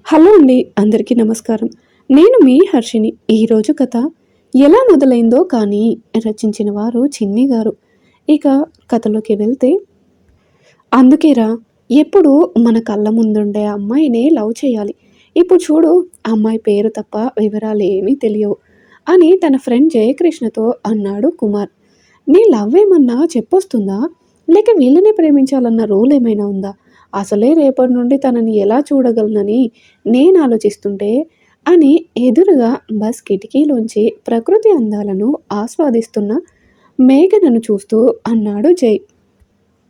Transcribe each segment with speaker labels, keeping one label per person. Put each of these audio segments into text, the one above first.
Speaker 1: Hello అండి, అందరికీ నమస్కారం. నేను మీ హర్షిని. ఈరోజు కథ ఎలా మొదలైందో కానీ రచించిన వారు చిన్ని గారు. ఇక కథలోకి వెళ్తే, అందుకేరా ఎప్పుడు మన కళ్ళ ముందుండే అమ్మాయినే లవ్ చేయాలి. ఇప్పుడు చూడు, అమ్మాయి పేరు తప్ప వివరాలు ఏమీ తెలియవు అని తన ఫ్రెండ్ జయకృష్ణతో అన్నాడు కుమార్. నీ లవ్ ఏమన్నా చెప్పొస్తుందా, లేక వీళ్ళనే ప్రేమించాలన్న రూల్ ఏమైనా ఉందా? అసలే రేపటి నుండి తనని ఎలా చూడగలనని నేను ఆలోచిస్తుంటే అని ఎదురుగా బస్ కిటికీలోంచి ప్రకృతి అందాలను ఆస్వాదిస్తున్న మేఘనను చూస్తూ అన్నాడు జై.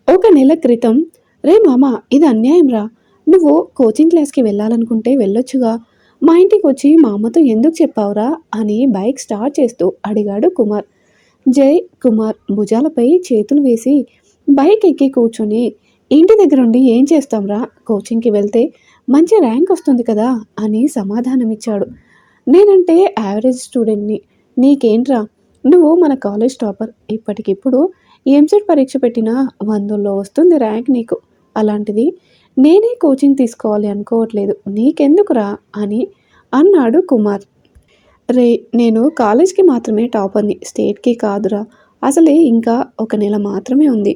Speaker 1: ఒక నెల క్రితం, రే మామ, ఇది అన్యాయం రా. నువ్వు కోచింగ్ క్లాస్కి వెళ్ళాలనుకుంటే వెళ్ళొచ్చుగా. మా ఇంటికి వచ్చి మా అమ్మతో ఎందుకు చెప్పావురా అని బైక్ స్టార్ట్ చేస్తూ అడిగాడు కుమార్. జై కుమార్ భుజాలపై చేతులు వేసి బైక్ ఎక్కి కూర్చొని, ఇంటి దగ్గరుండి ఏం చేస్తాంరా, కోచింగ్కి వెళ్తే మంచి ర్యాంక్ వస్తుంది కదా అని సమాధానమిచ్చాడు. నేనంటే యావరేజ్ స్టూడెంట్ని, నీకేంట్రా, నువ్వు మన కాలేజ్ టాపర్. ఇప్పటికిప్పుడు ఎంసెట్ పరీక్ష పెట్టినా 100లో వస్తుంది ర్యాంక్ నీకు. అలాంటిది నేనే కోచింగ్ తీసుకోవాలి అనుకోవట్లేదు, నీకెందుకురా అని అన్నాడు కుమార్. రే, నేను కాలేజ్కి మాత్రమే టాపర్ని, స్టేట్కి కాదురా. అసలే ఇంకా ఒక నెల మాత్రమే ఉంది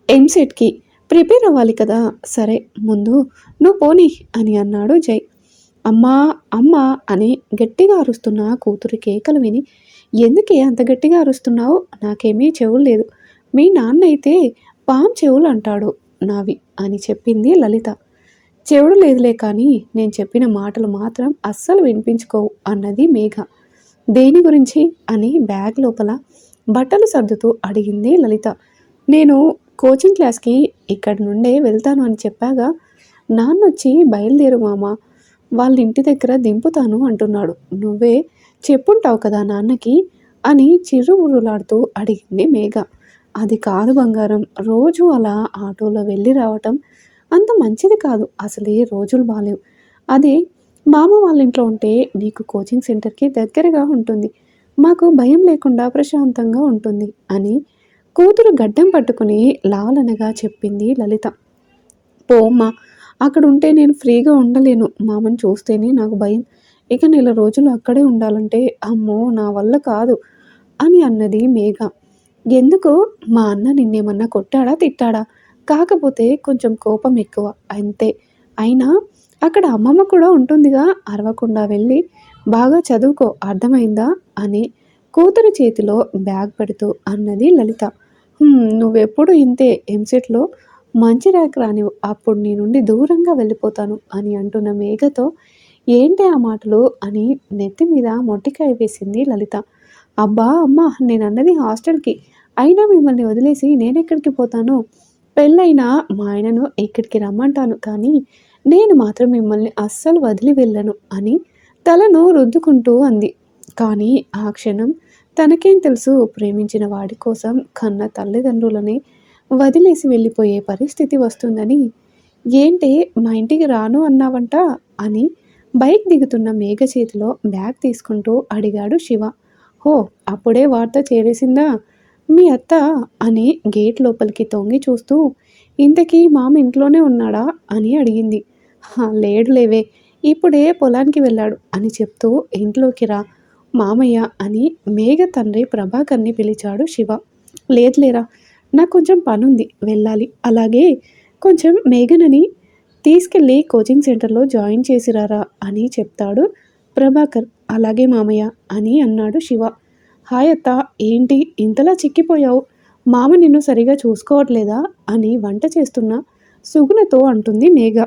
Speaker 1: ఎంసెట్కి, ప్రిపేర్ అవ్వాలి కదా. సరే ముందు నువ్వు పోనీ అని అన్నాడు జై. అమ్మా అమ్మా అని గట్టిగా అరుస్తున్న కూతురి కేకలు విని, ఎందుకే అంత గట్టిగా అరుస్తున్నావు, నాకేమీ చెవులు లేదు, మీ నాన్న అయితే పామ్ చెవులు అంటాడు నావి అని చెప్పింది లలిత. చెవుడు లేదులే కానీ నేను చెప్పిన మాటలు మాత్రం అస్సలు వినిపించుకోవు అన్నది మేఘ. దేని గురించి అని బ్యాగ్ లోపల బట్టలు సర్దుతూ అడిగింది లలిత. నేను కోచింగ్ క్లాస్కి ఇక్కడి నుండే వెళ్తాను అని చెప్పాగా, నాన్నొచ్చి బయలుదేరు మామ, వాళ్ళ ఇంటి దగ్గర దింపుతాను అంటున్నాడు. నువ్వే చెప్పుంటావు కదా నాన్నకి అని చిర్రుముర్రులాడుతూ అడిగింది మేఘ. అది కాదు బంగారం, రోజు అలా ఆటోలో వెళ్ళి రావటం అంత మంచిది కాదు. అసలే రోజులు బాలేవు. అదే మామ వాళ్ళ ఇంట్లో ఉంటే నీకు కోచింగ్ సెంటర్కి దగ్గరగా ఉంటుంది, మాకు భయం లేకుండా ప్రశాంతంగా ఉంటుంది అని కూతురు గడ్డం పట్టుకుని లాలనగా చెప్పింది లలిత. పోమ్మా, అక్కడ ఉంటే నేను ఫ్రీగా ఉండలేను, మామని చూస్తేనే నాకు భయం. ఇక నెల రోజులు అక్కడే ఉండాలంటే అమ్మో నా వల్ల కాదు అని అన్నది మేఘ. ఎందుకు, మా అన్న నిన్నేమన్నా కొట్టాడా తిట్టాడా? కాకపోతే కొంచెం కోపం ఎక్కువ అంతే. అయినా అక్కడ అమ్మమ్మ కూడా ఉంటుందిగా, అరవకుండా వెళ్ళి బాగా చదువుకో, అర్థమైందా అని కూతురు చేతిలో బ్యాగ్ పెడుతూ అన్నది లలిత. నువ్వెప్పుడు ఇంతే, ఎంసెట్లో మంచి ర్యాంక్ రానివ్వు, అప్పుడు నీ నుండి దూరంగా వెళ్ళిపోతాను అని అంటున్న మేఘతో, ఏంటి ఆ మాటలు అని నెత్తి మీద మొట్టికాయ వేసింది లలిత. అబ్బా అమ్మ, నేనన్నది హాస్టల్కి, అయినా మిమ్మల్ని వదిలేసి నేనెక్కడికి పోతాను? పెళ్ళైనా మా ఆయనను ఇక్కడికి రమ్మంటాను, కానీ నేను మాత్రం మిమ్మల్ని అస్సలు వదిలి వెళ్ళను అని తలను రుద్దుకుంటూ అంది. కానీ ఆ క్షణం తనకేం తెలుసు, ప్రేమించిన వాడి కోసం కన్న తల్లిదండ్రులని వదిలేసి వెళ్ళిపోయే పరిస్థితి వస్తుందని. ఏంటి, మా ఇంటికి రాను అన్నావంట అని బైక్ దిగుతున్న మేఘ చేతిలో బ్యాగ్ తీసుకుంటూ అడిగాడు శివ. హో, అప్పుడే వార్త చేరేసిందా మీ అత్త అని గేట్ లోపలికి తొంగి చూస్తూ, ఇంతకీ మామ ఇంట్లోనే ఉన్నాడా అని అడిగింది. లేడు లేవే, ఇప్పుడే పొలానికి వెళ్ళాడు అని చెప్తూ ఇంట్లోకి రా మామయ్య అని మేఘ తండ్రి ప్రభాకర్ని పిలిచాడు శివ. లేదులేరా, నాకు కొంచెం పనుంది, వెళ్ళాలి. అలాగే కొంచెం మేఘనని తీసుకెళ్ళి కోచింగ్ సెంటర్లో జాయిన్ చేసిరారా అని చెప్తాడు ప్రభాకర్. అలాగే మామయ్య అని అన్నాడు శివ. హాయ్ అత్త, ఏంటి ఇంతలా చిక్కిపోయావు, మామ నిన్ను సరిగా చూసుకోవట్లేదా అని వంట చేస్తున్న సుగుణతో అంటుంది మేఘ.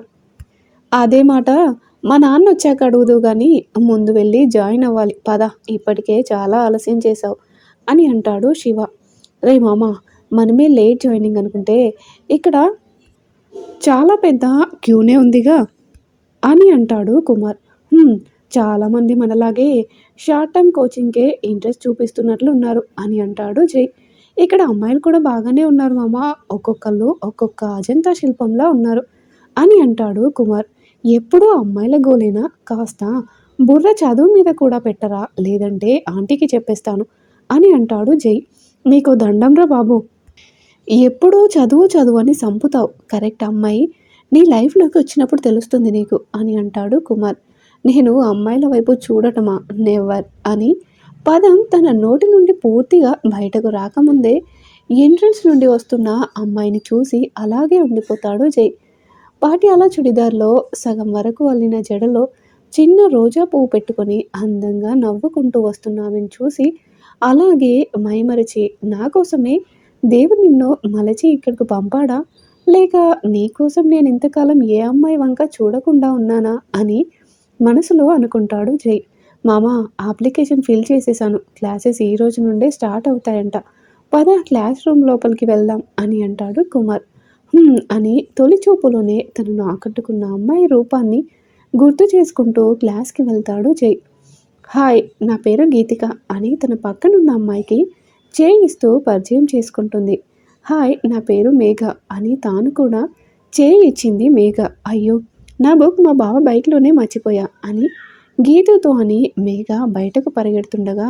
Speaker 1: అదే మాట మా నాన్న వచ్చాక అడుగుదు కానీ ముందు వెళ్ళి జాయిన్ అవ్వాలి పద, ఇప్పటికే చాలా ఆలస్యం చేశావు అని అంటాడు శివ. రే మామ, మనమే లేట్ జాయినింగ్ అనుకుంటే ఇక్కడ చాలా పెద్ద క్యూనే ఉందిగా అని అంటాడు కుమార్. చాలామంది మనలాగే షార్ట్ టర్మ్ కోచింగ్కే ఇంట్రెస్ట్ చూపిస్తున్నట్లు ఉన్నారు అని అంటాడు జై. ఇక్కడ అమ్మాయిలు కూడా బాగానే ఉన్నారు మామ, ఒక్కొక్కళ్ళు ఒక్కొక్క అజంతా శిల్పంలా ఉన్నారు అని అంటాడు కుమార్. ఎప్పుడూ అమ్మాయిల గోలేనా, కాస్త బుర్ర చదువు మీద కూడా పెట్టరా, లేదంటే ఆంటీకి చెప్పేస్తాను అని అంటాడు జై. నీకు దండంరా బాబు, ఎప్పుడూ చదువు చదువు అని సంపుతావు. కరెక్ట్ అమ్మాయి నీ లైఫ్‌లోకి వచ్చినప్పుడు తెలుస్తుంది నీకు అని అంటాడు కుమార్. నేను అమ్మాయిల వైపు చూడటమా? నెవర్ అని పదం తన నోటి నుండి పూర్తిగా బయటకు రాకముందే ఎంట్రన్స్ నుండి వస్తున్న అమ్మాయిని చూసి అలాగే ఉండిపోతాడు జై. పాటియాలా చుడిదార్‌లో సగం వరకు అల్లిన జడలో చిన్న రోజా పువ్వు పెట్టుకొని అందంగా నవ్వుకుంటూ వస్తున్న ఆమెను చూసి అలాగే మైమరిచి నా కోసమే దేవుడు నిన్ను మలచి ఇక్కడికి పంపాడా? లేక నీకోసం నేను ఇంతకాలం ఏ అమ్మాయి వంక చూడకుండా ఉన్నానా? అని మనసులో అనుకుంటాడు జై. మామ అప్లికేషన్ ఫిల్ చేసేసాను. క్లాసెస్ ఈ రోజు నుండే స్టార్ట్ అవుతాయంట. పద క్లాస్ రూమ్ లోపలికి వెళ్దాం అని అంటాడు కుమార్. అని తొలి చూపులోనే తనను ఆకట్టుకున్న అమ్మాయి రూపాన్ని గుర్తు చేసుకుంటూ క్లాస్‌కి వెళ్తాడు జై. హాయ్! నా పేరు గీతిక అని తన పక్కనున్న అమ్మాయికి చేయి ఇస్తూ పరిచయం చేసుకుంటుంది. హాయ్! నా పేరు మేఘ అని తాను కూడా చేయి ఇచ్చింది మేఘ. అయ్యో! నా బుక్ మా బావ బైక్‌లోనే మర్చిపోయా అని గీతతో అని మేఘ బయటకు పరిగెడుతుండగా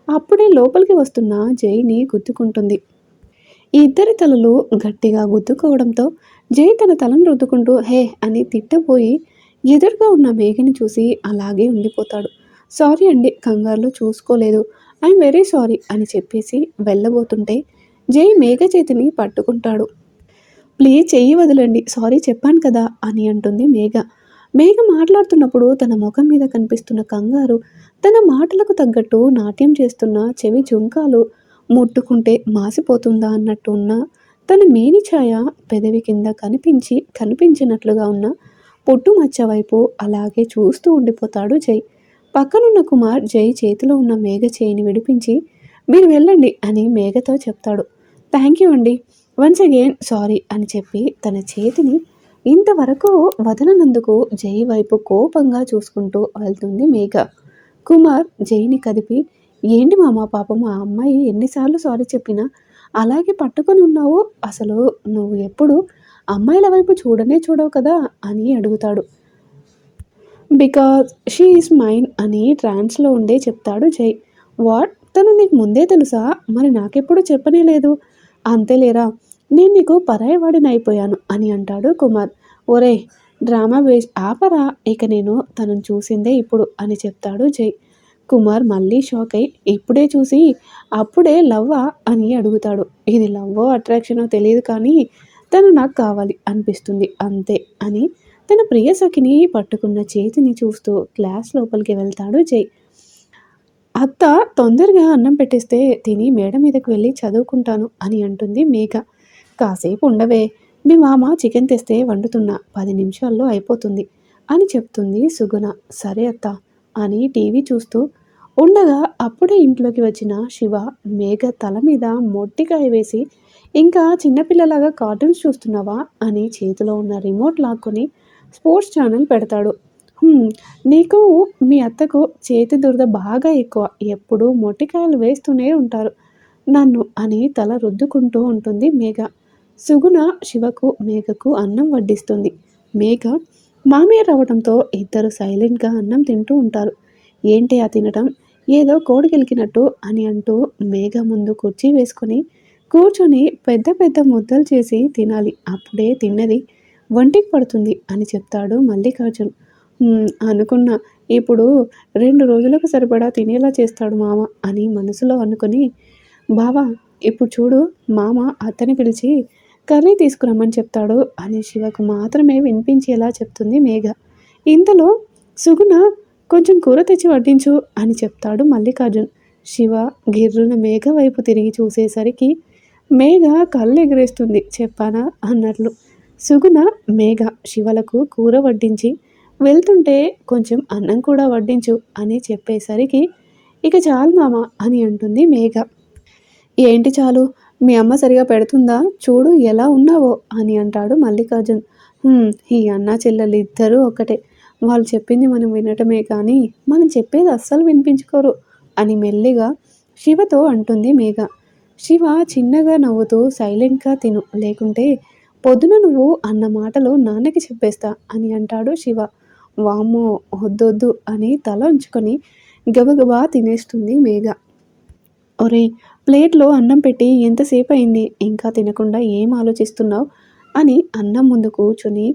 Speaker 1: అప్పుడే లోపలికి వస్తున్న జైని గుద్దుకుంటుంది. ఈ ఇద్దరి తలలు గట్టిగా గుద్దుకోవడంతో జై తన తలను రుద్దుకుంటూ హే అని తిట్టబోయి ఎదురుగా ఉన్న మేఘని చూసి అలాగే ఉండిపోతాడు. సారీ అండి కంగారులో చూసుకోలేదు. ఐఎమ్ వెరీ సారీ అని చెప్పేసి వెళ్ళబోతుంటే జై మేఘ చేతిని పట్టుకుంటాడు. ప్లీజ్ చెయ్యి వదలండి సారీ చెప్పాను కదా అని అంటుంది మేఘ. మేఘ మాట్లాడుతున్నప్పుడు తన ముఖం మీద కనిపిస్తున్న కంగారు, తన మాటలకు తగ్గట్టు నాట్యం చేస్తున్న చెవి జుంకాలు ముట్టుకుంటే మాసిపోతుందా అన్నట్టు ఉన్న తన మేని ఛాయ పెదవి కింద కనిపించినట్లుగా ఉన్న పుట్టుమచ్చ వైపు అలాగే చూస్తూ ఉండిపోతాడు జై. పక్కనున్న కుమార్ జై చేతిలో ఉన్న మేఘ చేయిని విడిపించి మీరు వెళ్ళండి అని మేఘతో చెప్తాడు. థ్యాంక్ యూ అండి వన్స్ అగైన్ సారీ అని చెప్పి తన చేతిని ఇంతవరకు వదలనందుకు జై వైపు కోపంగా చూసుకుంటూ వెళ్తుంది మేఘ. కుమార్ జైని కదిపి ఏంటి మామ పాపం ఆ అమ్మాయి ఎన్నిసార్లు సారీ చెప్పినా అలాగే పట్టుకొని ఉన్నావు. అసలు నువ్వు ఎప్పుడు అమ్మాయిల వైపు చూడనే చూడవు కదా అని అడుగుతాడు. బికాజ్ షీ ఈస్ మైన్ అని ట్రాన్స్లో ఉండే చెప్తాడు జై. వాట్ తను నీకు ముందే తెలుసా? మరి నాకెప్పుడు చెప్పనే లేదు. అంతేలేరా నేను నీకు పరాయి వాడిని అయిపోయాను అని అంటాడు కుమార్. ఒరే డ్రామా వేస్ట్ ఆపరా ఇక నేను తనను చూసిందే ఇప్పుడు అని చెప్తాడు జై. కుమార్ మళ్ళీ షాక్ అయి ఇప్పుడే చూసి అప్పుడే లవ్వా అని అడుగుతాడు. ఇది లవ్వో అట్రాక్షనో తెలియదు కానీ తను నాకు కావాలి అనిపిస్తుంది అంతే అని తన ప్రియ సఖిని పట్టుకున్న చేతిని చూస్తూ క్లాస్ లోపలికి వెళ్తాడు జై. అత్త తొందరగా అన్నం పెట్టిస్తే తిని మేడ మీదకి వెళ్ళి చదువుకుంటాను అని అంటుంది మేఘ. కాసేపు ఉండవే మీ మామ చికెన్ తెస్తే వండుతున్నా 10 నిమిషాల్లో అయిపోతుంది అని చెప్తుంది సుగుణ. సరే అత్త అని టీవీ చూస్తూ ఉండగా అప్పుడే ఇంట్లోకి వచ్చిన శివ మేఘ తల మీద మొట్టికాయ వేసి ఇంకా చిన్నపిల్లలాగా కార్టూన్స్ చూస్తున్నావా అని చేతిలో ఉన్న రిమోట్ లాక్కొని స్పోర్ట్స్ ఛానల్ పెడతాడు. నీకు మీ అత్తకు చేతి దురద బాగా ఎక్కువ ఎప్పుడూ మొట్టికాయలు వేస్తూనే ఉంటారు నన్ను అని తల రుద్దుకుంటూ ఉంటుంది మేఘ. సుగుణ శివకు మేఘకు అన్నం వడ్డిస్తుంది. మేఘ మామయ్య రావడంతో ఇద్దరు సైలెంట్గా అన్నం తింటూ ఉంటారు. ఏంటి ఆ తినటం ఏదో కోడి గెలికినట్టు అని అంటూ మేఘ ముందు కుర్చీ వేసుకొని కూర్చొని పెద్ద పెద్ద ముద్దలు చేసి తినాలి అప్పుడే తిన్నది ఒంటికి పడుతుంది అని చెప్తాడు మల్లికార్జున్. అనుకున్నా ఇప్పుడు 2 రోజులకు సరిపడా తినేలా చేస్తాడు మామ అని మనసులో అనుకుని బావా ఇప్పుడు చూడు మామ అత్తని పిలిచి కర్రీ తీసుకురమ్మని చెప్తాడు అని శివకు మాత్రమే వినిపించేలా చెప్తుంది మేఘ. ఇంతలో సుగుణ కొంచెం కూర తెచ్చి వడ్డించు అని చెప్తాడు మల్లికార్జున్. శివ గిర్రున మేఘ వైపు తిరిగి చూసేసరికి మేఘ కళ్ళు ఎగరేస్తుంది చెప్పానా అన్నట్లు. సుగుణ మేఘ శివలకు కూర వడ్డించి వెళ్తుంటే కొంచెం అన్నం కూడా వడ్డించు అని చెప్పేసరికి ఇక చాలు మామ అని అంటుంది మేఘ. ఏంటి చాలు మీ అమ్మ సరిగా పెడుతుందా చూడు ఎలా ఉన్నావో అని అంటాడు మల్లికార్జున్. ఈ అన్న చెల్లెలు ఇద్దరూ ఒకటే వాళ్ళు చెప్పింది మనం వినటమే కానీ మనం చెప్పేది అస్సలు వినిపించుకోరు అని మెల్లిగా శివతో అంటుంది మేఘ. శివ చిన్నగా నవ్వుతూ సైలెంట్గా తిను లేకుంటే పొద్దున నువ్వు అన్న మాటలు నాన్నకి చెప్పేస్తా అని అంటాడు శివ. వామ్మో వద్దొద్దు అని తల ఉంచుకొని గబగబా తినేస్తుంది మేఘ. ఒరే ప్లేట్లో అన్నం పెట్టి ఎంతసేపు అయింది ఇంకా తినకుండా ఏం ఆలోచిస్తున్నావు అని అన్నం ముందు కూర్చొని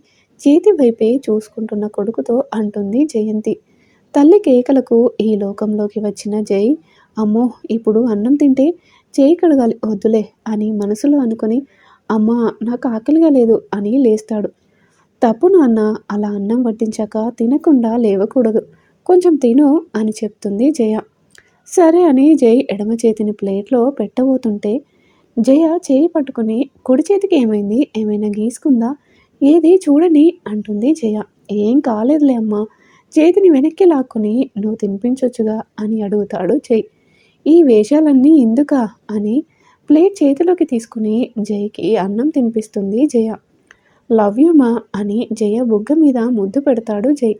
Speaker 1: చేతి వైపే చూసుకుంటున్న కొడుకుతో అంటుంది జయంతి. తల్లి కేకలకు ఈ లోకంలోకి వచ్చిన జై, అమ్మో ఇప్పుడు అన్నం తింటే చేయి కడగాలి వద్దులే అని మనసులో అనుకుని, అమ్మా నాకు ఆకలిగా లేదు అని లేస్తాడు. తప్పు నాన్న, అలా అన్నం వడ్డించాక తినకుండా లేవకూడదు, కొంచెం తిను అని చెప్తుంది జయ. సరే అని జై ఎడమ చేతిని ప్లేట్లో పెట్టబోతుంటే జయ చేయి పట్టుకుని, కుడి చేతికి ఏమైంది, ఏమైనా గీసుకుందా, ఏది చూడని అంటుంది జయ. ఏం కాలేదులే అమ్మా, చేతిని వెనక్కి లాక్కుని నువ్వు తినిపించొచ్చుగా అని అడుగుతాడు జై. ఈ వేషాలన్నీ ఎందుకా అని ప్లేట్ చేతిలోకి తీసుకుని జైకి అన్నం తినిపిస్తుంది జయ. లవ్ యూ మా అని జయ బుగ్గ మీద ముద్దు పెడతాడు జై.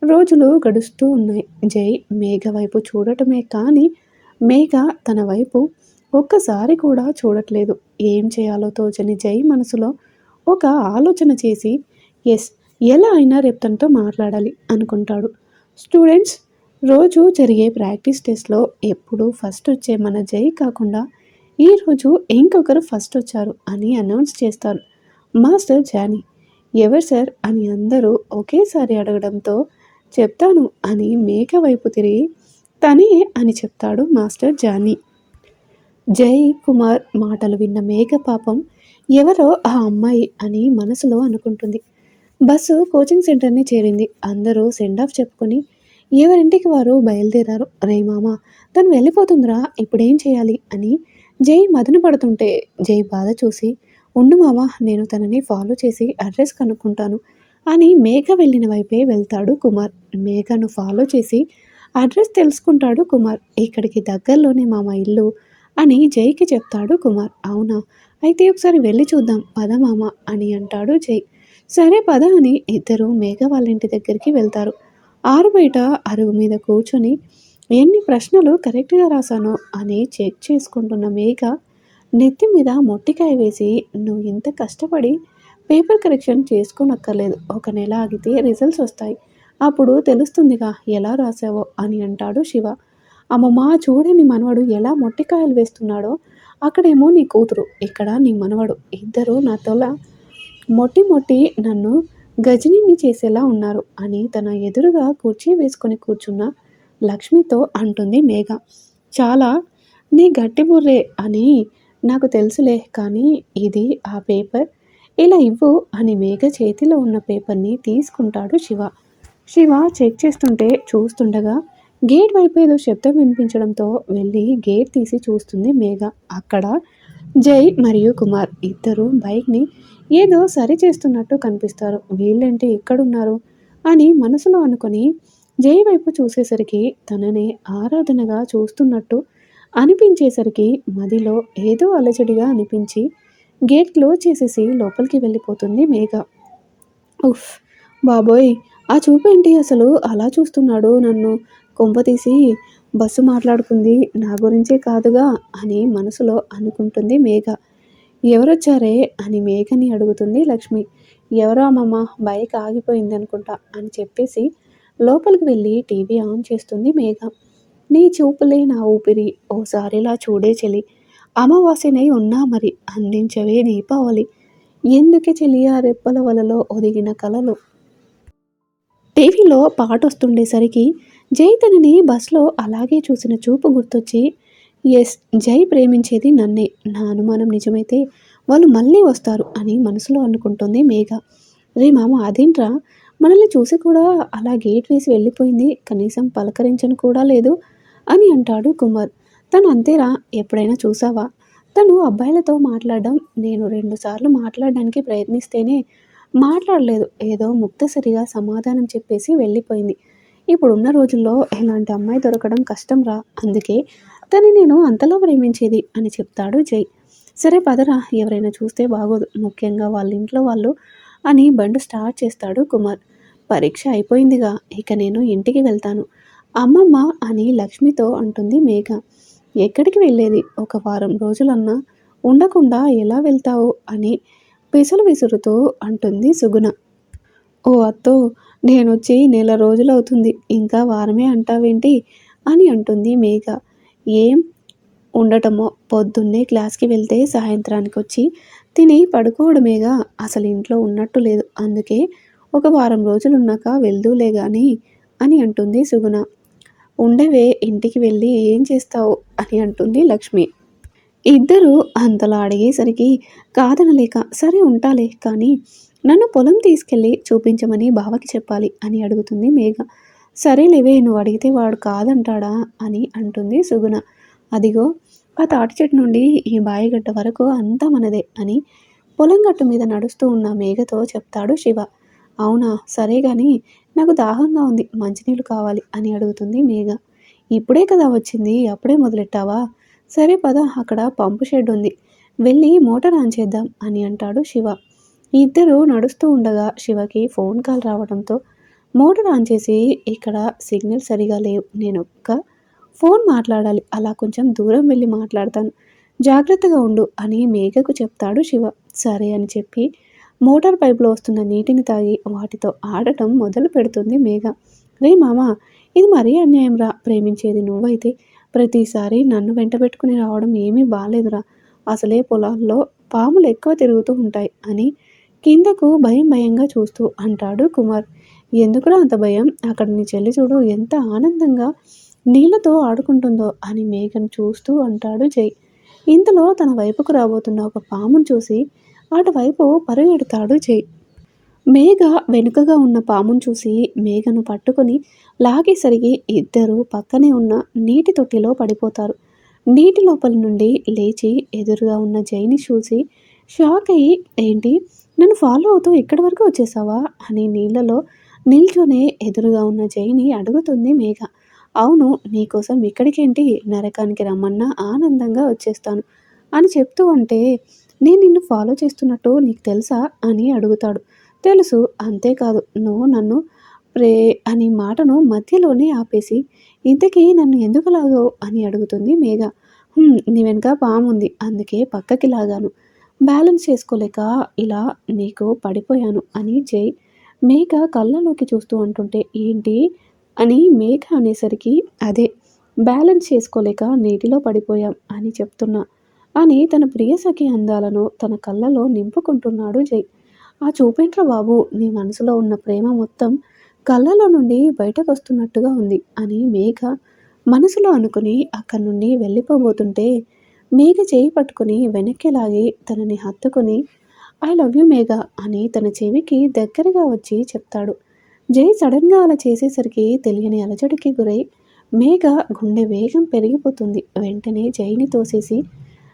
Speaker 1: రోజులు గడుస్తూ ఉన్నాయి. జై మేఘ వైపు చూడటమే కానీ మేఘ తన వైపు ఒక్కసారి కూడా చూడట్లేదు. ఏం చేయాలో తోచని జై మనసులో ఒక ఆలోచన చేసి, ఎస్, ఎలా అయినా రేపు తనతో మాట్లాడాలి అనుకుంటాడు. స్టూడెంట్స్, రోజు జరిగే ప్రాక్టీస్ టెస్ట్లో ఎప్పుడు ఫస్ట్ వచ్చే మన జై కాకుండా ఈరోజు ఇంకొకరు ఫస్ట్ వచ్చారు అని అనౌన్స్ చేస్తారు. Master Johnny. ఎవరు సార్ అని అందరూ ఒకేసారి అడగడంతో చెప్తాను అని మేఘ వైపు తిరిగి తనే అని చెప్తాడు మాస్టర్ జానీ. జై కుమార్ మాటలు విన్న మేఘ పాపం ఎవరో ఆ అమ్మాయి అని మనసులో అనుకుంటుంది. బస్సు కోచింగ్ సెంటర్ని చేరింది. అందరూ సెండ్ ఆఫ్ చెప్పుకొని ఎవరింటికి వారు బయలుదేరారు. రే మామ, తను వెళ్ళిపోతుందిరా, ఇప్పుడేం చేయాలి అని జై మదన పడుతుంటే జై బాధ చూసి, ఉండు మామ, నేను తనని ఫాలో చేసి అడ్రస్ కనుక్కుంటాను అని మేఘ వెళ్ళిన వైపే వెళ్తాడు కుమార్. మేఘను ఫాలో చేసి అడ్రస్ తెలుసుకుంటాడు కుమార్. ఇక్కడికి దగ్గరలోనే మామ ఇల్లు అని జైకి చెప్తాడు కుమార్. అవునా, అయితే ఒకసారి వెళ్ళి చూద్దాం పద మామ అని అంటాడు జై. సరే పద అని ఇద్దరు మేఘ వాళ్ళ ఇంటి దగ్గరికి వెళ్తారు. ఆరు బయట అరుగు మీద కూర్చొని ఎన్ని ప్రశ్నలు కరెక్ట్గా రాశానో అని చెక్ చేసుకుంటున్న మేఘ నెత్తి మీద మొట్టికాయ వేసి, నువ్వు ఇంత కష్టపడి పేపర్ కరెక్షన్ చేసుకోనక్కర్లేదు, ఒక నెల ఆగితే రిజల్ట్స్ వస్తాయి, అప్పుడు తెలుస్తుందిగా ఎలా రాసావో అని అంటాడు శివ. అమ్మమ్మ చూడే నీ మనవడు ఎలా మొట్టికాయలు వేస్తున్నాడో, అక్కడేమో నీ కూతురు, ఇక్కడ నీ మనవడు, ఇద్దరు నాతోలా మొట్టి మొట్టి నన్ను గజనిని చేసేలా ఉన్నారు అని తన ఎదురుగా కుర్చీ వేసుకొని కూర్చున్న లక్ష్మితో అంటుంది మేఘ. చాలా నీ గట్టి బుర్రే అని నాకు తెలుసులే, కానీ ఇది ఆ పేపర్ ఇలా ఇవ్వు అని మేఘ చేతిలో ఉన్న పేపర్ని తీసుకుంటాడు శివ. శివ చెక్ చేస్తుంటే చూస్తుండగా గేట్ వైపు ఏదో శబ్దం వినిపించడంతో వెళ్ళి గేట్ తీసి చూస్తుంది మేఘ. అక్కడ జై మరియు కుమార్ ఇద్దరు బైక్ని ఏదో సరి చేస్తున్నట్టు కనిపిస్తారు. వీళ్ళేంటి ఇక్కడున్నారు అని మనసులో అనుకొని జై వైపు చూసేసరికి తననే ఆరాధనగా చూస్తున్నట్టు అనిపించేసరికి మదిలో ఏదో అలజడిగా అనిపించి గేట్ క్లోజ్ చేసేసి లోపలికి వెళ్ళిపోతుంది మేఘ. ఉఫ్ బాబోయ్, ఆ చూపేంటి అసలు అలా చూస్తున్నాడు నన్ను, కొంపతీసి బస్సు మాట్లాడుకుంది నా గురించే కాదుగా అని మనసులో అనుకుంటుంది మేఘ. ఎవరొచ్చారే అని మేఘని అడుగుతుంది లక్ష్మి. ఎవరో అమ్మమ్మ, బైక్ ఆగిపోయింది అనుకుంటా అని చెప్పేసి లోపలికి వెళ్ళి టీవీ ఆన్ చేస్తుంది మేఘ. నీ చూపులే నా ఊపిరి, ఓసారిలా చూడే చెలి, అమావాస్యనై ఉన్నా మరి అందించవే దీపావళి, ఎందుకే చెలియా రెప్పల వలలో ఒదిగిన కలలు. టీవీలో పాట వస్తుండేసరికి జై తనని బస్లో అలాగే చూసిన చూపు గుర్తొచ్చి, ఎస్, జై ప్రేమించేది నన్నే, నా అనుమానం నిజమైతే వాళ్ళు మళ్ళీ వస్తారు అని మనసులో అనుకుంటుంది మేఘ. రే మామ, అదేంట్రా, మనల్ని చూసి కూడా అలా గేట్ వేసి వెళ్ళిపోయింది, కనీసం పలకరించను కూడా లేదు అని అంటాడు కుమార్. తను అంతేరా, ఎప్పుడైనా చూసావా, తను అబ్బాయిలతో మాట్లాడడం నేను 2 సార్లు మాట్లాడడానికి ప్రయత్నిస్తేనే మాట్లాడలేదు, ఏదో ముక్తసరిగా సమాధానం చెప్పేసి వెళ్ళిపోయింది. ఇప్పుడున్న రోజుల్లో ఇలాంటి అమ్మాయి దొరకడం కష్టం రా, అందుకే తను నేను అంతలా ప్రేమించేది అని చెప్తాడు జై. సరే పదరా, ఎవరైనా చూస్తే బాగోదు, ముఖ్యంగా వాళ్ళ ఇంట్లో వాళ్ళు అని బండి స్టార్ట్ చేస్తాడు కుమార్. పరీక్ష అయిపోయిందిగా, ఇక నేను ఇంటికి వెళ్తాను అమ్మమ్మ అని లక్ష్మితో అంటుంది మేఘ. ఎక్కడికి వెళ్ళేది, ఒక వారం రోజులన్నా ఉండకుండా ఎలా వెళ్తావు అని పెసలు విసురుతూ అంటుంది సుగుణ. ఓ అత్తో, నేనొచ్చి నెల రోజులవుతుంది, ఇంకా వారమే అంటావేంటి అని అంటుంది మేఘ. ఏం ఉండటమో, పొద్దున్నే క్లాస్కి వెళ్తే సాయంత్రానికి వచ్చి తిని పడుకోవడమేగా, అసలు ఇంట్లో ఉన్నట్టు లేదు, అందుకే ఒక వారం రోజులున్నాక వెళ్దూలే గాని అని అంటుంది సుగుణ. ఉండవే, ఇంటికి వెళ్ళి ఏం చేస్తావు అని అంటుంది లక్ష్మి. ఇద్దరూ అంతలా అడిగేసరికి కాదనలేక సరే ఉంటాలే, కానీ నన్ను పొలం తీసుకెళ్ళి చూపించమని బావకి చెప్పాలి అని అడుగుతుంది మేఘ. సరేలేవే, నువ్వు అడిగితే వాడు కాదంటాడా అని అంటుంది సుగుణ. అదిగో ఆ తాటి చెట్టు నుండి ఈ బాయిగడ్డ వరకు అంతా మనదే అని పొలం గట్టు మీద నడుస్తూ ఉన్న మేఘతో చెప్తాడు శివ. అవునా, సరే గాని నాకు దాహంగా ఉంది, మంచినీళ్ళు కావాలి అని అడుగుతుంది మేఘ. ఇప్పుడే కదా వచ్చింది, అప్పుడే మొదలెట్టావా? సరే పద, అక్కడ పంపు షెడ్ ఉంది, వెళ్ళి మోటార్ ఆన్ చేద్దాం అని అంటాడు శివ. ఇద్దరు నడుస్తూ ఉండగా శివకి ఫోన్ కాల్ రావడంతో మోటార్ ఆన్ చేసి, ఇక్కడ సిగ్నల్ సరిగా లేవు, నేను ఒక్క ఫోన్ మాట్లాడాలి, అలా కొంచెం దూరం వెళ్ళి మాట్లాడతాను, జాగ్రత్తగా ఉండు అని మేఘకు చెప్తాడు శివ. సరే అని చెప్పి మోటార్ పైపులో వస్తున్న నీటిని తాగి వాటితో ఆడటం మొదలు పెడుతుంది మేఘ. రే మామ, ఇది మరీ అన్యాయం రా, ప్రేమించేది నువ్వైతే ప్రతిసారి నన్ను వెంటబెట్టుకుని రావడం ఏమీ బాలేదురా, అసలే పొలాల్లో పాములు ఎక్కువ తిరుగుతూ ఉంటాయి అని కిందకు భయం భయంగా చూస్తూ అంటాడు కుమార్. ఎందుకురా అంత భయం, అక్కడ నీ చెల్లి చూడు ఎంత ఆనందంగా నీళ్లతో ఆడుకుంటుందో అని మేఘను చూస్తూ అంటాడు జై. ఇంతలో తన వైపుకు రాబోతున్న ఒక పామును చూసి అటువైపు పరుగెడతాడు జై. మేఘ వెనుకగా ఉన్న పామును చూసి మేఘను పట్టుకొని లాగేసరికి ఇద్దరు పక్కనే ఉన్న నీటి తొట్టిలో పడిపోతారు. నీటి లోపల నుండి లేచి ఎదురుగా ఉన్న జైని చూసి షాక్ అయ్యి, ఏంటి, నన్ను ఫాలో అవుతూ ఇక్కడి వరకు వచ్చేసావా అని నీళ్ళలో నిల్చొనే ఎదురుగా ఉన్న జైని అడుగుతుంది మేఘ. అవును, నీకోసం ఇక్కడికేంటి, నరకానికి రమ్మన్నా ఆనందంగా వచ్చేస్తాను అని చెప్తూ అంటే, నేను నిన్ను ఫాలో చేస్తున్నట్టు నీకు తెలుసా అని అడుగుతాడు. తెలుసు, అంతేకాదు నువ్వు నన్ను ప్రే అని మాటను మధ్యలోనే ఆపేసి, ఇంతకీ నన్ను ఎందుకు లాగావు అని అడుగుతుంది మేఘ. నీ వెనక పాముంది, అందుకే పక్కకి లాగాను, బ్యాలెన్స్ చేసుకోలేక ఇలా నీకు పడిపోయాను అని జై మేఘ కళ్ళలోకి చూస్తూ అంటుంటే, ఏంటి అని మేఘ అనేసరికి, అదే బ్యాలెన్స్ చేసుకోలేక నీటిలో పడిపోయాం అని చెప్తున్నా అని తన ప్రియసఖి అందాలను తన కళ్ళలో నింపుకుంటున్నాడు జై. ఆ చూపేంట్రా బాబు, నీ మనసులో ఉన్న ప్రేమ మొత్తం కళ్ళలో నుండి బయటకు వస్తున్నట్టుగా ఉంది అని మేఘ మనసులో అనుకుని అక్కడి నుండి వెళ్ళిపోబోతుంటే మేఘ చేయి పట్టుకుని వెనక్కి లాగి తనని హత్తుకుని, ఐ లవ్ యూ మేఘ అని తన చెవికి దగ్గరగా వచ్చి చెప్తాడు. జై సడన్గా అలా చేసేసరికి తెలియని అలజడికి గురై మేఘ గుండె వేగం పెరిగిపోతుంది. వెంటనే జైని తోసేసి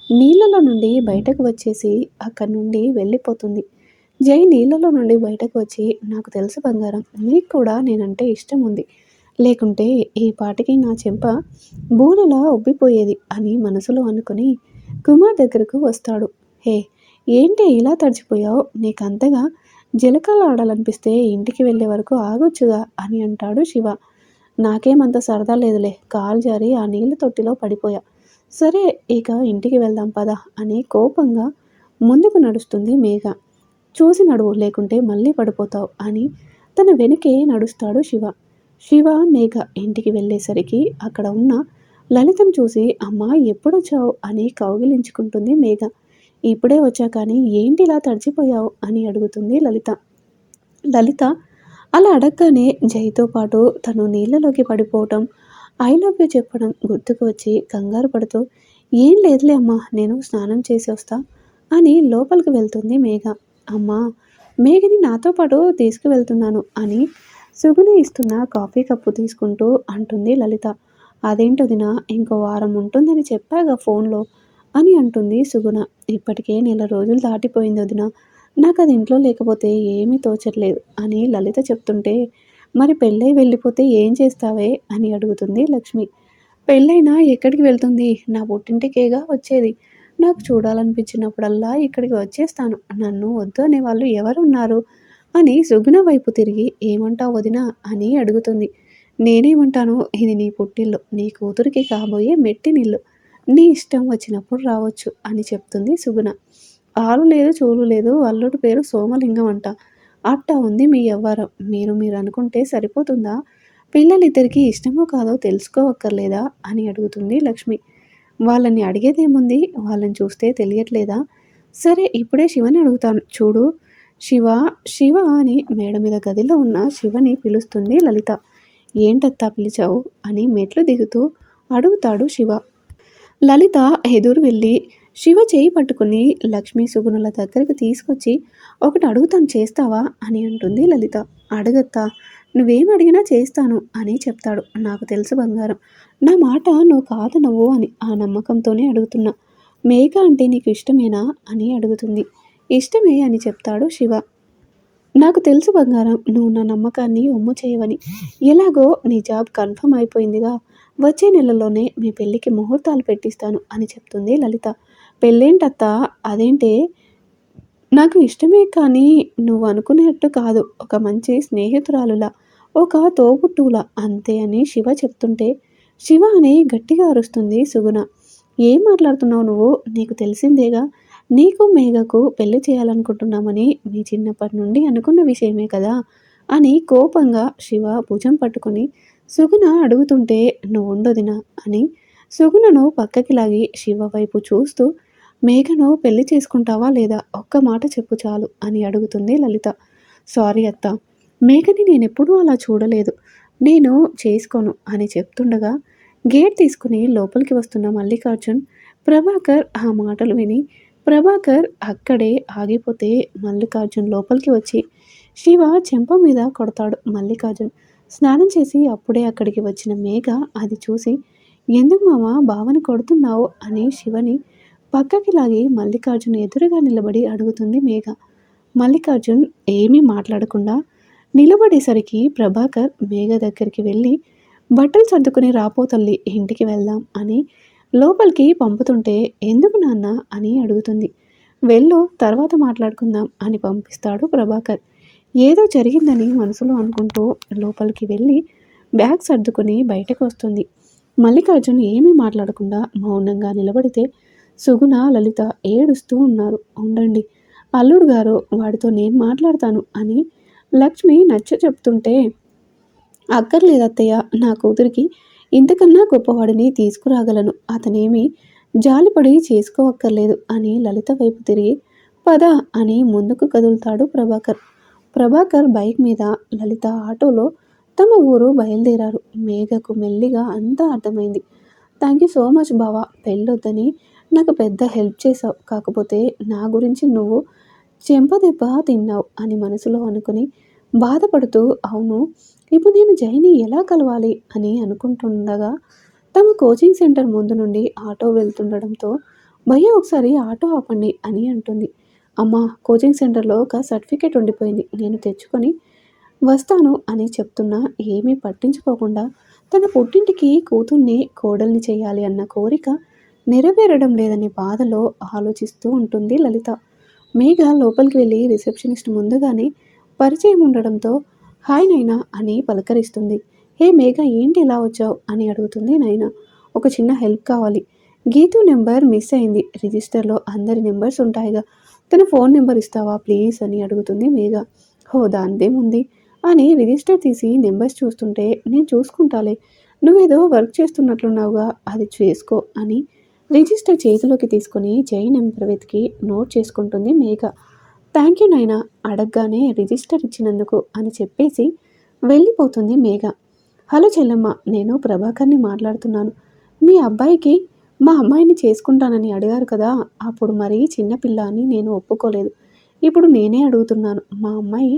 Speaker 1: నీళ్ళలో నుండి బయటకు వచ్చేసి అక్కడి నుండి వెళ్ళిపోతుంది. జై నీళ్ళలో నుండి బయటకు వచ్చి, నాకు తెలుసు బంగారం, నీకు కూడా నేనంటే ఇష్టం ఉంది, లేకుంటే ఈ పాటికి నా చెంప బూరెలా ఉబ్బిపోయేది అని మనసులో అనుకుని కుమార్ దగ్గరకు వస్తాడు. హే, ఏంటి ఇలా తడిచిపోయావు, నీకంతగా జలకాలు ఆడాలనిపిస్తే ఇంటికి వెళ్ళే వరకు ఆగొచ్చుగా అని అంటాడు శివ. నాకేమంత సరదా లేదులే, కాలు జారి ఆ నీళ్ళ తొట్టిలో పడిపోయా, సరే ఇక ఇంటికి వెళ్దాం పద అని కోపంగా ముందుకు నడుస్తుంది మేఘ. చూసి నడువు, లేకుంటే మళ్ళీ పడిపోతావు అని తన వెనుకే నడుస్తాడు శివ. శివ మేఘ ఇంటికి వెళ్ళేసరికి అక్కడ ఉన్న లలితను చూసి, అమ్మా ఎప్పుడొచ్చావు అని కౌగిలించుకుంటుంది మేఘ. ఇప్పుడే వచ్చా, కానీ ఏంటి ఇలా తడిచిపోయావు అని అడుగుతుంది లలిత. లలిత అలా అడగగానే జైతో పాటు తను నీళ్ళలోకి పడిపోవటం, ఐ లవ్ యూ చెప్పడం గుర్తుకు వచ్చి కంగారు పడుతూ, ఏం లేదులే అమ్మా, నేను స్నానం చేసి వస్తా అని లోపలికి వెళ్తుంది మేఘ. అమ్మా, మేఘని నాతో పాటు తీసుకువెళ్తున్నాను అని సుగుణ ఇస్తున్న కాఫీ కప్పు తీసుకుంటూ అంటుంది లలిత. అదేంటొదినా, ఇంకో వారం ఉంటుందని చెప్పాగా ఫోన్లో అని అంటుంది సుగుణ. ఇప్పటికే నెల రోజులు దాటిపోయింది వదిన, నాకు అది ఇంట్లో లేకపోతే ఏమీ తోచట్లేదు అని లలిత చెప్తుంటే, మరి పెళ్ళై వెళ్ళిపోతే ఏం చేస్తావే అని అడుగుతుంది లక్ష్మి. పెళ్ళైనా ఎక్కడికి వెళ్తుంది, నా పుట్టింటికేగా వచ్చేది, నాకు చూడాలనిపించినప్పుడల్లా ఇక్కడికి వచ్చేస్తాను, నన్ను వద్దు అనే వాళ్ళు ఎవరున్నారు అని సుగుణ వైపు తిరిగి, ఏమంటావు వదినా అని అడుగుతుంది. నేనేమంటాను, ఇది నీ పుట్టిల్లు, నీ కూతురికి కాబోయే మెట్టినిల్లు, నీ ఇష్టం వచ్చినప్పుడు రావచ్చు అని చెప్తుంది సుగుణ. ఆలు లేదు చూలు లేదు, అల్లుడు పేరు సోమలింగం అంట, అట్టా ఉంది మీ వ్యవహారం, మీరు అనుకుంటే సరిపోతుందా, పిల్లలిద్దరికీ ఇష్టమో కాదో తెలుసుకోవక్కర్లేదా అని అడుగుతుంది లక్ష్మి. వాళ్ళని అడిగేదేముంది, వాళ్ళని చూస్తే తెలియట్లేదా, సరే ఇప్పుడే శివని అడుగుతాను చూడు, శివ, శివ అని మేడ మీద గదిలో ఉన్న శివని పిలుస్తుంది లలిత. ఏంటత్తా పిలిచావు అని మెట్లు దిగుతూ అడుగుతాడు శివ. లలిత ఎదురు వెళ్ళి శివ చేయి పట్టుకుని లక్ష్మీ సుగుణుల దగ్గరికి తీసుకొచ్చి ఒకటి అడుగుతాను చేస్తావా అని అంటుంది లలిత. అడగత్తా, నువ్వేం అడిగినా చేస్తాను అని చెప్తాడు. నాకు తెలుసు బంగారం, నా మాట నువ్వు కాదనవు అని ఆ నమ్మకంతోనే అడుగుతున్నా. మేఘ అంటే నీకు ఇష్టమేనా అని అడుగుతుంది. ఇష్టమే అని చెప్తాడు శివ. నాకు తెలుసు బంగారం, నువ్వు నా నమ్మకాన్ని ఒమ్ము చేయవని. ఎలాగో నీ జాబ్ కన్ఫర్మ్ అయిపోయిందిగా, వచ్చే నెలలోనే మీ పెళ్ళికి ముహూర్తాలు పెట్టిస్తాను అని చెప్తుంది లలిత. పెళ్ళేంటత్తా, అదేంటే? నాకు ఇష్టమే కానీ నువ్వు అనుకునేట్టు కాదు, ఒక మంచి స్నేహితురాలులా, ఒక తోబుట్టువులా అంతే అని శివ చెప్తుంటే శివ అని గట్టిగా అరుస్తుంది సుగుణ. ఏం మాట్లాడుతున్నావు నువ్వు? నీకు తెలిసిందేగా, నీకు మేఘకు పెళ్లి చేయాలనుకుంటున్నామని మీ చిన్నప్పటి నుండి అనుకున్న విషయమే కదా అని కోపంగా శివ భుజం పట్టుకొని సుగుణ అడుగుతుంటే నువ్వు ఉండొదినా అని సుగుణను పక్కకి లాగి శివ వైపు చూస్తూ మేఘను పెళ్లి చేసుకుంటావా లేదా, ఒక్క మాట చెప్పు చాలు అని అడుగుతుంది లలిత. సారీ అత్త, మేఘని నేనెప్పుడూ అలా చూడలేదు, నేను చేసుకోను అని చెప్తుండగా గేట్ తీసుకుని లోపలికి వస్తున్న మల్లికార్జున్ ప్రభాకర్ ఆ మాటలు విని ప్రభాకర్ అక్కడే ఆగిపోతే మల్లికార్జున్ లోపలికి వచ్చి శివ చెంప మీద కొడతాడు. మల్లికార్జున్ స్నానం చేసి అప్పుడే అక్కడికి వచ్చిన మేఘ అది చూసి ఎందుకు మామ బావని కొడుతున్నావు అని శివని పక్కకి లాగి మల్లికార్జున్ ఎదురుగా నిలబడి అడుగుతుంది మేఘ. మల్లికార్జున్ ఏమీ మాట్లాడకుండా నిలబడేసరికి ప్రభాకర్ మేఘ దగ్గరికి వెళ్ళి బట్టలు సర్దుకుని రాపో తల్లి, ఇంటికి వెళ్దాం అని లోపలికి పంపుతుంటే ఎందుకు నాన్న అని అడుగుతుంది. వెళ్ళు, తర్వాత మాట్లాడుకుందాం అని పంపిస్తాడు ప్రభాకర్. ఏదో జరిగిందని మనసులో అనుకుంటూ లోపలికి వెళ్ళి బ్యాగ్ సర్దుకుని బయటకు వస్తుంది. మల్లికార్జున్ ఏమీ మాట్లాడకుండా మౌనంగా నిలబడితే సుగుణ లలిత ఏడుస్తూ ఉన్నారు. ఉండండి అల్లుడు గారు, వాడితో నేను మాట్లాడతాను అని లక్ష్మి నచ్చ చెప్తుంటే అక్కర్లేదత్తయ్య, నా కూతురికి ఇంతకన్నా గొప్పవాడిని తీసుకురాగలను, అతనేమి జాలిపడి చేసుకోవక్కర్లేదు అని లలిత వైపు తిరిగి పద అని ముందుకు కదులుతాడు ప్రభాకర్. ప్రభాకర్ బైక్ మీద, లలిత ఆటోలో తమ ఊరు బయలుదేరారు. మేఘకు మెల్లిగా అంతా అర్థమైంది. థ్యాంక్ యూ సో మచ్ బావా, పెళ్ళొద్దని నాకు పెద్ద హెల్ప్ చేసావు, కాకపోతే నా గురించి నువ్వు చెంపదెబ్బ తిన్నావు అని మనసులో అనుకుని బాధపడుతూ అవును, ఇప్పుడు నేను జైని ఎలా కలవాలి అని అనుకుంటుండగా తమ కోచింగ్ సెంటర్ ముందు నుండి ఆటో వెళ్తుండడంతో భయ్య ఒకసారి ఆటో ఆపండి అని అంటుంది. అమ్మ, కోచింగ్ సెంటర్లో ఒక సర్టిఫికేట్ ఉండిపోయింది, నేను తెచ్చుకొని వస్తాను అని చెప్తున్నా ఏమీ పట్టించుకోకుండా తన పుట్టింటికి కూతుర్ని కోడల్ని చేయాలి అన్న కోరిక నెరవేరడం లేదనే బాధలో ఆలోచిస్తూ ఉంటుంది లలిత. మేఘ లోపలికి వెళ్ళి రిసెప్షనిస్ట్ ముందుగానే పరిచయం ఉండడంతో హాయ్ నైనా అని పలకరిస్తుంది. హే మేఘ, ఏంటి ఇలా వచ్చావు అని అడుగుతుంది నైనా. ఒక చిన్న హెల్ప్ కావాలి, గీతు నెంబర్ మిస్ అయింది, రిజిస్టర్లో అందరి నెంబర్స్ ఉంటాయిగా, తన ఫోన్ నెంబర్ ఇస్తావా ప్లీజ్ అని అడుగుతుంది మేఘ. హో దాందేముంది అని రిజిస్టర్ తీసి నెంబర్స్ చూస్తుంటే నేను చూసుకుంటాలే, నువ్వేదో వర్క్ చేస్తున్నట్లున్నావుగా, అది చేసుకో అని రిజిస్టర్ చేతిలోకి తీసుకొని జై నెంబర్ వెతికి నోట్ చేసుకుంటుంది మేఘ. థ్యాంక్ యూ నైనా, అడగగానే రిజిస్టర్ ఇచ్చినందుకు అని చెప్పేసి వెళ్ళిపోతుంది మేఘ. హలో చెల్లమ్మ, నేను ప్రభాకర్ని మాట్లాడుతున్నాను. మీ అబ్బాయికి మా అమ్మాయిని చేసుకుంటానని అడిగారు కదా, అప్పుడు మరీ చిన్నపిల్ల అని నేను ఒప్పుకోలేదు. ఇప్పుడు నేనే అడుగుతున్నాను, మా అమ్మాయి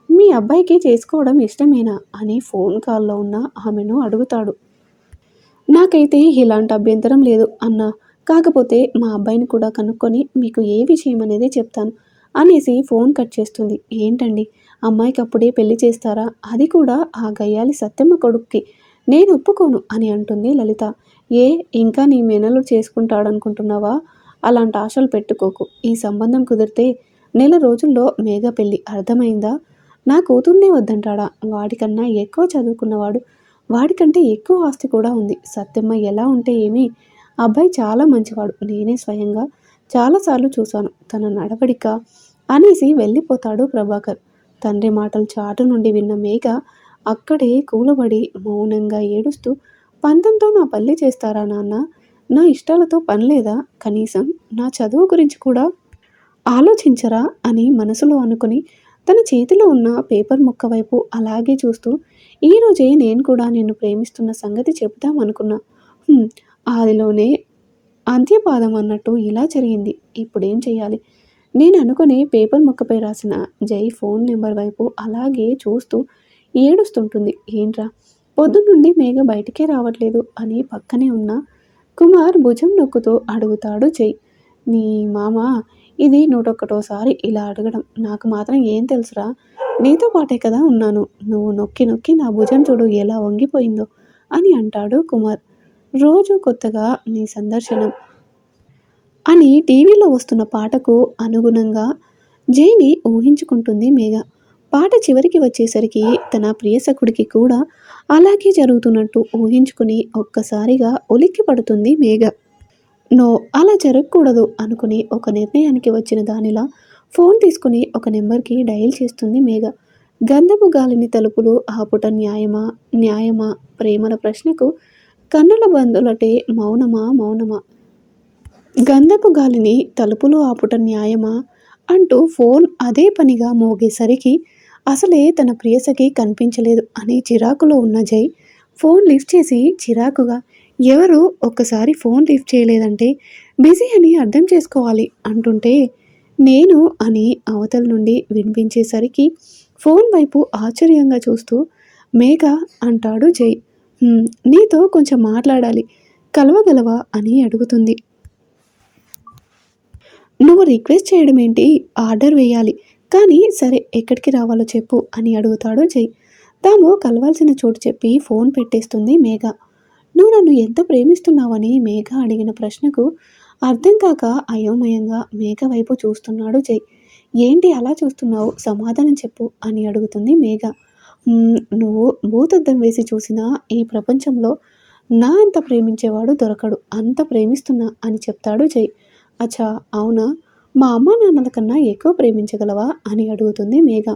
Speaker 1: మీ అబ్బాయికి చేసుకోవడం ఇష్టమేనా అని ఫోన్ కాల్లో ఉన్న ఆమెను అడుగుతాడు. నాకైతే ఇలాంటి అభ్యంతరం లేదు అన్నా, కాకపోతే మా అబ్బాయిని కూడా కనుక్కొని మీకు ఏ విషయం అనేది చెప్తాను అనేసి ఫోన్ కట్ చేస్తుంది. ఏంటండి, అమ్మాయికి అప్పుడే పెళ్లి చేస్తారా, అది కూడా ఆ గయ్యాలి సత్యమ్మ కొడుక్కి? నేను ఒప్పుకోను అని అంటుంది లలిత. ఏ ఇంకా నీ మేనలు చేసుకుంటాడనుకుంటున్నావా? అలాంటి ఆశలు పెట్టుకోకు, ఈ సంబంధం కుదిరితే నెల రోజుల్లో మేఘ పెళ్ళి, అర్థమైందా? నా కూతుర్నే వద్దంటాడా? వాడికన్నా ఎక్కువ చదువుకున్నవాడు, వాడికంటే ఎక్కువ ఆస్తి కూడా ఉంది. సత్యమ్మ ఎలా ఉంటే ఏమి, అబ్బాయి చాలా మంచివాడు, నేనే స్వయంగా చాలాసార్లు చూశాను తన నడవడిక అనేసి వెళ్ళిపోతాడు ప్రభాకర్. తండ్రి మాటలు చాటు నుండి విన్న మేఘ అక్కడే కూలబడి మౌనంగా ఏడుస్తూ, పంతంతో నా పల్లి చేస్తారా నాన్న? నా ఇష్టాలతో పని లేదా? కనీసం నా చదువు గురించి కూడా ఆలోచించరా అని మనసులో అనుకుని తన చేతిలో ఉన్న పేపర్ ముక్క వైపు అలాగే చూస్తూ, ఈరోజే నేను కూడా నిన్ను ప్రేమిస్తున్న సంగతి చెబుదామనుకున్నా. హ్మ్. ఆదిలోనే అంత్యపాదం అన్నట్టు ఇలా జరిగింది. ఇప్పుడేం చెయ్యాలి? నేను అనుకుని పేపర్ ముక్కపై రాసిన జై ఫోన్ నెంబర్ వైపు అలాగే చూస్తూ ఏడుస్తుంటుంది. ఏంట్రా పొద్దున్నుండి మేఘ బయటికే రావట్లేదు అని పక్కనే ఉన్న కుమార్ భుజం నొక్కుతూ అడుగుతాడు జై. నీ మామ ఇది 101 ఇలా అడగడం. నాకు మాత్రం ఏం తెలుసురా? నీతో పాటే కదా ఉన్నాను. నువ్వు నొక్కి నొక్కి నా భుజం చూడు ఎలా వంగిపోయిందో అని అంటాడు కుమార్. రోజు కొత్తగా నీ సందర్శనం అని టీవీలో వస్తున్న పాటకు అనుగుణంగా జైని ఊహించుకుంటుంది మేఘ. పాట చివరికి వచ్చేసరికి తన ప్రియసకుడికి కూడా అలాగే జరుగుతున్నట్టు ఊహించుకుని ఒక్కసారిగా ఉలిక్కి పడుతుంది మేఘ. నో, అలా జరగకూడదు అనుకుని ఒక నిర్ణయానికి వచ్చిన దానిలా ఫోన్ తీసుకుని ఒక నెంబర్కి డయల్ చేస్తుంది మేఘ. గంధపు గాలిని తలుపులు ఆపుట న్యాయమా? న్యాయమా? ప్రేమల ప్రశ్నకు కన్నుల బంధులటే మౌనమా? మౌనమా? గంధపు గాలిని తలుపులు ఆపుట న్యాయమా అంటూ ఫోన్ అదే పనిగా మోగేసరికి అసలే తన ప్రియసకి కనిపించలేదు అని చిరాకులో ఉన్న జై ఫోన్ లిఫ్ట్ చేసి చిరాకుగా, ఎవరు ఒక్కసారి ఫోన్ లిఫ్ట్ చేయలేదంటే బిజీ అని అర్థం చేసుకోవాలి అంటుంటే, నేను అని అవతల నుండి వినిపించేసరికి ఫోన్ వైపు ఆశ్చర్యంగా చూస్తూ మేఘ అంటాడు జై. నీతో కొంచెం మాట్లాడాలి, కలవగలవా అని అడుగుతుంది. నువ్వు రిక్వెస్ట్ చేయడం ఏంటి? ఆర్డర్ వేయాలి. కానీ సరే ఎక్కడికి రావాలో చెప్పు అని అడుగుతాడు జై. తాము కలవాల్సిన చోటు చెప్పి ఫోన్ పెట్టేస్తుంది మేఘ. నువ్వు నన్ను ఎంత ప్రేమిస్తున్నావని మేఘ అడిగిన ప్రశ్నకు అర్థం కాక అయోమయంగా మేఘ వైపు చూస్తున్నాడు జై. ఏంటి అలా చూస్తున్నావు? సమాధానం చెప్పు అని అడుగుతుంది మేఘ. నువ్వు భూతద్దం వేసి చూసినా ఈ ప్రపంచంలో నా అంత ప్రేమించేవాడు దొరకడు, అంత ప్రేమిస్తున్నా అని చెప్తాడు జై. అచ్చా అవునా? మా అమ్మ నాన్నల కన్నా ఎక్కువ ప్రేమించగలవా అని అడుగుతుంది మేఘ.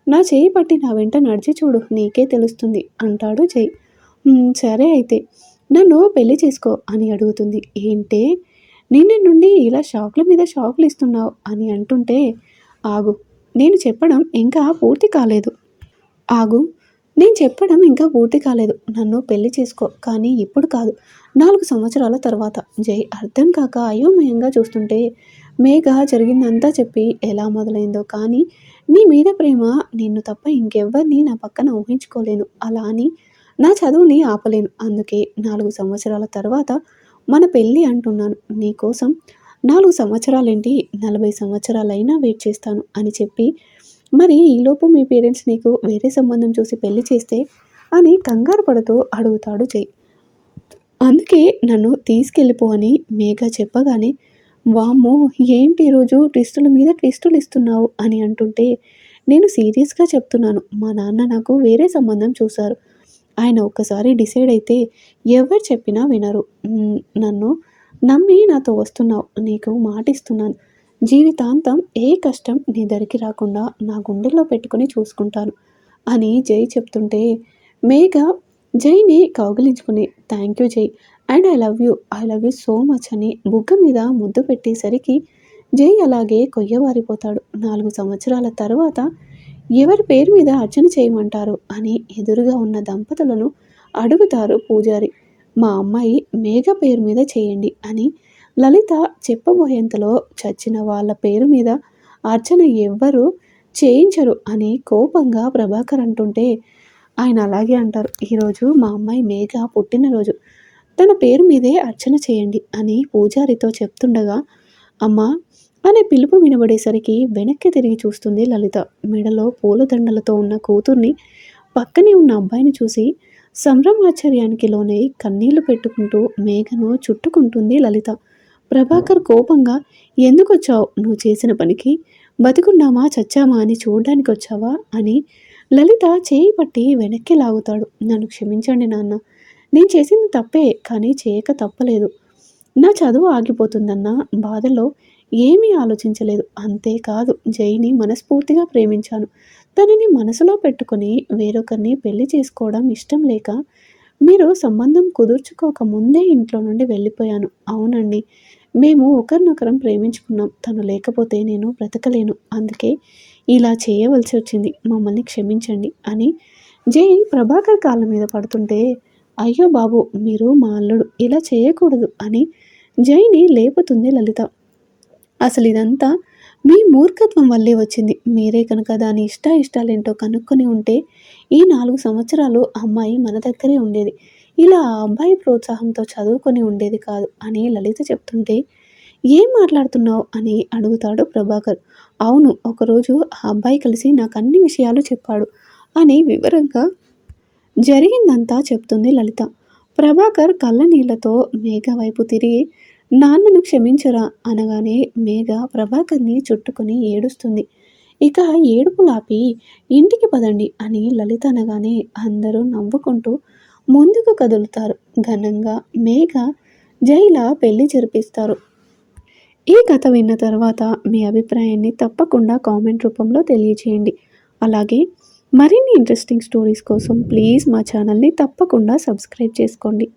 Speaker 1: నా చేయి పట్టి నా వెంట నడిచి చూడు, నీకే తెలుస్తుంది అంటాడు జై. సరే అయితే నన్ను పెళ్లి చేసుకో అని అడుగుతుంది. ఏంటే నిన్న నుండి ఇలా షాక్ల మీద షాక్లు ఇస్తున్నావు అని అంటుంటే, ఆగు నేను చెప్పడం ఇంకా పూర్తి కాలేదు. ఆగు నేను చెప్పడం ఇంకా పూర్తి కాలేదు. నన్ను పెళ్లి చేసుకో, కానీ ఇప్పుడు కాదు, 4 సంవత్సరాల తర్వాత. జై అర్థం కాక అయోమయంగా చూస్తుంటే మేఘ జరిగిందంతా చెప్పి ఎలా మొదలైందో, కానీ నీ మీద ప్రేమ నిన్ను తప్ప ఇంకెవ్వరిని నా పక్కన ఊహించుకోలేను. అలా అని నా చదువుని ఆపలేను. అందుకే 4 సంవత్సరాల తర్వాత మన పెళ్ళి అంటున్నాను. నీకోసం 4 సంవత్సరాలేంటి, 40 సంవత్సరాలైనా వెయిట్ చేస్తాను అని చెప్పి, మరి ఈలోపు మీ పేరెంట్స్ నీకు వేరే సంబంధం చూసి పెళ్లి చేస్తే అని కంగారు పడుతూ అడుగుతాడు జై. అందుకే నన్ను తీసుకెళ్ళిపో అని మేఘ చెప్పగానే, వామ్మో ఏంటి ఈరోజు ట్విస్టుల మీద ట్విస్టులు ఇస్తున్నావు అని అంటుంటే, నేను సీరియస్గా చెప్తున్నాను. మా నాన్న నాకు వేరే సంబంధం చూశారు. ఆయన ఒక్కసారి డిసైడ్ అయితే ఎవరు చెప్పినా వినరు. నన్ను నమ్మి నాతో వస్తున్నావు. నీకు మాటిస్తున్నాను, జీవితాంతం ఏ కష్టం నీ దరికి రాకుండా నా గుండెల్లో పెట్టుకుని చూసుకుంటాను అని జై చెప్తుంటే, మేఘ జైని కౌగిలించుకుని థ్యాంక్ యూ జై and I love you so much అని బుగ్గ మీద ముద్దు పెట్టేసరికి జై అలాగే కొయ్యవారిపోతాడు. 4 సంవత్సరాల తర్వాత ఎవరి పేరు మీద అర్చన చేయమంటారు అని ఎదురుగా ఉన్న దంపతులను అడుగుతారు పూజారి. మా అమ్మాయి మేఘ పేరు మీద చేయండి అని లలిత చెప్పబోయేంతలో చచ్చిన వాళ్ళ పేరు మీద అర్చన ఎవ్వరు చేయించరు అని కోపంగా ప్రభాకర్ అంటుంటే, ఆయన అలాగే అంటారు. ఈరోజు మా అమ్మాయి మేఘ పుట్టినరోజు, తన పేరు మీదే అర్చన చేయండి అని పూజారితో చెప్తుండగా, అమ్మా అనే పిలుపు వినబడేసరికి వెనక్కి తిరిగి చూస్తుంది లలిత. మెడలో పూలదండలతో ఉన్న కూతుర్ని, పక్కనే ఉన్న అబ్బాయిని చూసి సంభ్రమాశ్చర్యానికి లోనై కన్నీళ్లు పెట్టుకుంటూ మేఘను చుట్టుకుంటుంది లలిత. ప్రభాకర్ కోపంగా, ఎందుకొచ్చావు? నువ్వు చేసిన పనికి బతికున్నామా చచ్చామా అని చూడ్డానికి వచ్చావా అని లలిత చేయి పట్టి వెనక్కి లాగుతాడు. నన్ను క్షమించండి నాన్న, నేను చేసింది తప్పే, కానీ చేయక తప్పలేదు. నా చదువు ఆగిపోతుందన్న బాధలో ఏమీ ఆలోచించలేదు. అంతేకాదు జైని మనస్ఫూర్తిగా ప్రేమించాను. తనని మనసులో పెట్టుకొని వేరొకరిని పెళ్లి చేసుకోవడం ఇష్టం లేక మీరు సంబంధం కుదుర్చుకోక ముందే ఇంట్లో నుండి వెళ్ళిపోయాను. అవునండి, మేము ఒకరినొకరం ప్రేమించుకున్నాం. తను లేకపోతే నేను బ్రతకలేను. అందుకే ఇలా చేయవలసి వచ్చింది. మమ్మల్ని క్షమించండి అని జై ప్రభాకర్ కాళ్ళ మీద పడుతుంటే, అయ్యో బాబు! మీరు మా అల్లుడు. ఇలా చేయకూడదు అని జైని లేపుతుంది లలిత. అసలు ఇదంతా మీ మూర్ఖత్వం వల్లే వచ్చింది. మీరే కనుక దాని ఇష్టాయిష్టాలేంటో కనుక్కొని ఉంటే ఈ 4 సంవత్సరాలు అమ్మాయి మన దగ్గరే ఉండేది. ఇలా ఆ అబ్బాయి ప్రోత్సాహంతో చదువుకొని ఉండేది కాదు అని లలిత చెప్తుంటే, ఏం మాట్లాడుతున్నావు అని అడుగుతాడు ప్రభాకర్. అవును, ఒకరోజు ఆ అబ్బాయి కలిసి నాకు అన్ని విషయాలు చెప్పాడు అని వివరంగా జరిగిందంతా చెప్తుంది లలిత. ప్రభాకర్ కళ్ళ నీళ్లతో మేఘ వైపు తిరిగి, నాన్నను క్షమించరా అనగానే మేఘ ప్రభాకర్ని చుట్టుకొని ఏడుస్తుంది. ఇక ఏడుపులాపి ఇంటికి పదండి అని లలిత అనగానే అందరూ నవ్వుకుంటూ ముందుకు కదులుతారు. ఘనంగా మేఘ జైల పెళ్లి జరిపిస్తారు. ఈ కథ విన్న తర్వాత మీ అభిప్రాయాన్ని తప్పకుండా కామెంట్ రూపంలో తెలియచేయండి. అలాగే మరిన్ని ఇంట్రెస్టింగ్ స్టోరీస్ కోసం ప్లీజ్ మా ఛానల్ని తప్పకుండా సబ్స్క్రైబ్ చేసుకోండి.